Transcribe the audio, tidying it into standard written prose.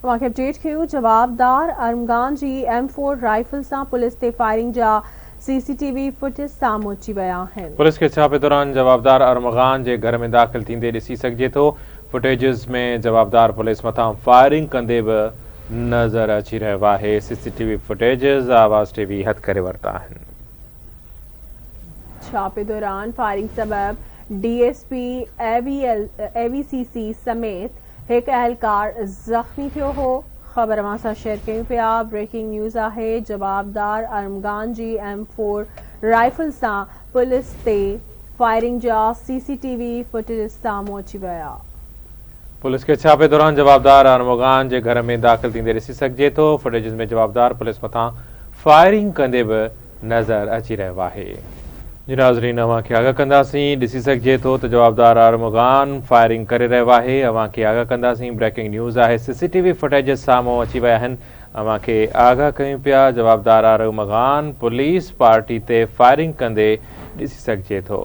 तव्हांखे अपडेट कयूं। जवाबदार अरमगान जी M4 राइफल सां पुलिस ते फायरिंग जा CCTV फुटेज साम्हूं अची विया आहिनि। पुलिस के छापे दौरान जवाबदार अरमगान जे घर में दाख़िल थींदे ॾिसी सघिजे थो। फुटेजिस में जवाबदार पुलिस मथां फायरिंग कंदे बि नज़र अची रहियो आहे। CCTV फुटेजिस आवाज़ TV हथ करे वरिता आहिनि। छापे दौरान फायरिंग सबब DSP AVCC समेत एक अहलकार जख्मी थियो हो। खबर अवां सां शेयर कयूं पिया। ब्रेकिंग न्यूज़ आहे। जवाबदार अरमगान जी M4 राइफल सां पुलिस ते फायरिंग जा CCTV फुटेज साम्हूं अची विया। पुलिस के छापे दौरान जवाबदार अरमगान जे घर में दाख़िल थींदे ॾिसी सघिजे थो। फुटेजिस में जवाबदार पुलिस मथां फायरिंग कंदे बि नज़र अची रहियो आहे। जी नाज़रीन, अवां खे आगाह कंदासीं। ॾिसी सघिजे थो त जवाबदार अरमगान फायरिंग करे रहियो आहे। अवां खे आगाह कंदासीं। ब्रेकिंग न्यूज़ आहे। CCTV फुटेजिस साम्हूं अची विया आहिनि। अवां खे आगाह कयूं पिया। जवाबदार अरमगान पुलिस पार्टी ते फायरिंग कंदे ॾिसी सघिजे थो।